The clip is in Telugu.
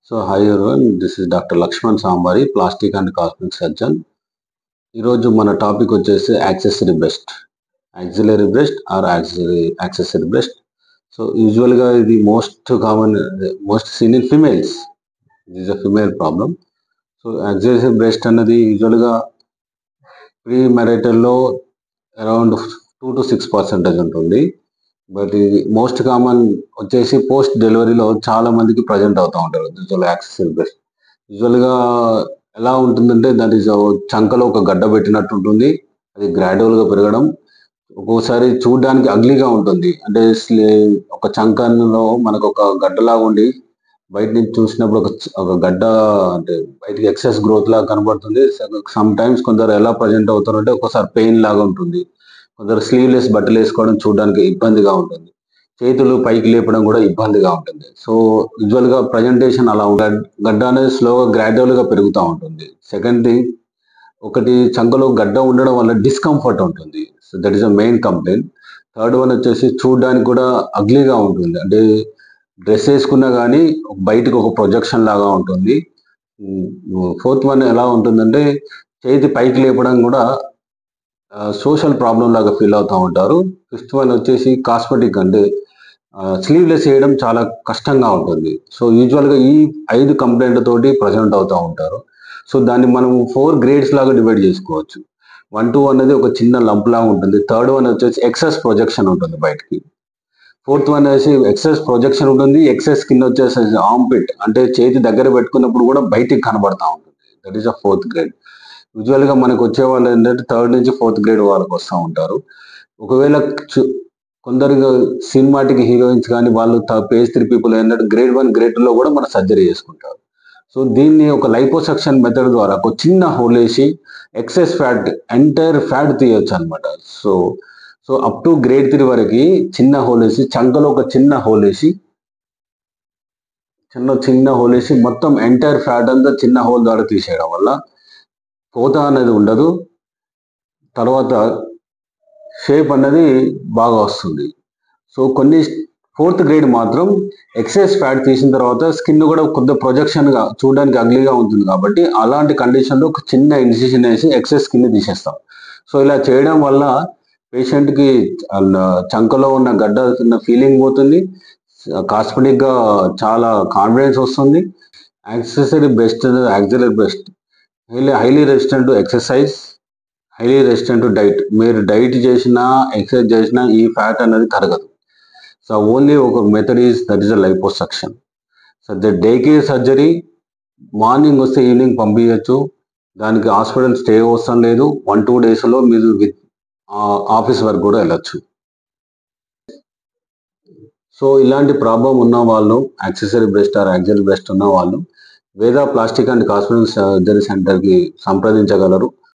So hi everyone, this is Dr. Lakshman Sambari, plastic and cosmetic surgeon. ఈరోజు మన టాపిక్ వచ్చేసి accessory breast, axillary breast or accessory breast. So యూజువల్గా ఇది most seen in females. It is a female problem. So accessory breast అన్నది యూజువల్గా ప్రీ మ్యారిటల్లో అరౌండ్ 2 to 6% ఉంటుంది. బట్ ఇది మోస్ట్ కామన్ వచ్చేసి పోస్ట్ డెలివరీలో చాలా మందికి ప్రజెంట్ అవుతూ ఉంటారు యూజువల్ యాక్సెసరీ బ్రెస్ట్. యూజువల్గా ఎలా ఉంటుందంటే దట్ ఈస్ చంకలో ఒక గడ్డ పెట్టినట్టు ఉంటుంది. అది గ్రాడ్యువల్గా పెరగడం, ఒక్కోసారి చూడడానికి అగ్లీగా ఉంటుంది. అంటే ఒక చంకలో మనకు ఒక గడ్డలాగా ఉండి బయట నుంచి చూసినప్పుడు ఒక గడ్డ, అంటే బయటికి ఎక్సెస్ గ్రోత్ లాగా కనబడుతుంది. సమ్ టైమ్స్ కొందరు ఎలా ప్రజెంట్ అవుతారంటే ఒక్కోసారి పెయిన్ లాగా ఉంటుంది. కొందరు స్లీవ్లెస్ బట్టలు వేసుకోవడం చూడడానికి ఇబ్బందిగా ఉంటుంది. చేతులు పైకి లేపడం కూడా ఇబ్బందిగా ఉంటుంది. సో యూజువల్గా ప్రజెంటేషన్ అలా ఉంటుంది. గడ్డ అనేది స్లోగా గ్రాడ్యువల్గా పెరుగుతూ ఉంటుంది. సెకండ్ థింగ్, ఒకటి చంకలో గడ్డ ఉండడం వల్ల డిస్కంఫర్ట్ ఉంటుంది. So that is a main complaint. Third one వచ్చేసి చూడడానికి కూడా అగ్లీగా ఉంటుంది. అంటే డ్రెస్ వేసుకున్నా కానీ బయటకు ఒక ప్రొజెక్షన్ లాగా ఉంటుంది. ఫోర్త్ వన్ ఎలా ఉంటుందంటే చేతి పైకి లేపడం కూడా సోషల్ ప్రాబ్లం లాగా ఫీల్ అవుతూ ఉంటారు. ఫిఫ్త్ వన్ వచ్చేసి కాస్మెటిక్, అంటే స్లీవ్లెస్ వేయడం చాలా కష్టంగా ఉంటుంది. సో యూజువల్గా ఈ 5 కంప్లైంట్ తోటి ప్రజెంట్ అవుతూ ఉంటారు. సో దాన్ని మనం 4 గ్రేడ్స్ లాగా డివైడ్ చేసుకోవచ్చు. 1 to 1 అనేది ఒక చిన్న లంప్ లాగా ఉంటుంది. థర్డ్ వన్ వచ్చేసి ఎక్సెస్ ప్రొజెక్షన్ ఉంటుంది బయటికి. ఫోర్త్ వన్ వచ్చేసి ఎక్సెస్ ప్రొజెక్షన్ ఉంటుంది. ఎక్సెస్ కింద వచ్చేసి ఆంపిట్, అంటే చేతి దగ్గర పెట్టుకున్నప్పుడు కూడా బయటికి కనబడతా ఉంటుంది. That is a 4th grade. యూజువల్గా మనకు వచ్చే వాళ్ళు ఏంటంటే 3rd నుంచి 4th గ్రేడ్ వాళ్ళకి వస్తూ ఉంటారు. ఒకవేళ కొందరు సినిమాటిక్ హీరోయిన్స్ కానీ వాళ్ళు పేజ్ 3 పీపుల్ ఏంటంటే గ్రేడ్ 1, గ్రేడ్ 2లో కూడా మన సర్జరీ చేసుకుంటారు. సో దీన్ని ఒక లైపోసక్షన్ మెథడ్ ద్వారా ఒక చిన్న హోల్ వేసి ఎక్సెస్ ఫ్యాట్, ఎంటైర్ ఫ్యాట్ తీయొచ్చు అనమాట. సో అప్ టు గ్రేడ్ 3 వరకు చిన్న హోల్ వేసి, చంకలో ఒక చిన్న హోల్ వేసి మొత్తం ఎంటైర్ ఫ్యాట్ అంతా చిన్న హోల్ ద్వారా తీసేయడం వల్ల కోత అనేది ఉండదు. తర్వాత షేప్ అనేది బాగా వస్తుంది. సో కొన్ని 4th గ్రేడ్ మాత్రం ఎక్సెస్ ఫ్యాట్ తీసిన తర్వాత స్కిన్ కూడా కొద్దిగా ప్రొజెక్షన్గా చూడడానికి అగ్లీగా ఉంటుంది. కాబట్టి అలాంటి కండిషన్లో ఒక చిన్న ఇన్సిషన్ వేసి ఎక్సెస్ స్కిన్ తీసేస్తాం. సో ఇలా చేయడం వల్ల పేషెంట్కి చంకలో ఉన్న గడ్డ ఉన్న ఫీలింగ్ పోతుంది. కాస్మెటిక్గా చాలా కాన్ఫిడెన్స్ వస్తుంది. Accessory breast, axillary breast highly resistant to exercise, highly resistant to diet. మీరు డైట్ చేసినా ఎక్సర్సైజ్ చేసినా ఈ ఫ్యాట్ అనేది కరగదు. సో ఓన్లీ ఒక method that is a liposuction. So the day care surgery, morning వస్తే ఈవినింగ్ పంపించచ్చు. దానికి హాస్పిటల్ స్టే అవసరం లేదు. 1-2 డేస్లో మీరు ఆఫీస్ వరకు కూడా వెళ్ళచ్చు. సో ఇలాంటి ప్రాబ్లం ఉన్న వాళ్ళు, accessory breast or axillary breast ఉన్న వాళ్ళు వేద ప్లాస్టిక్ అండ్ కాస్మెటిక్ సర్జరీ సెంటర్కి సంప్రదించగలరు.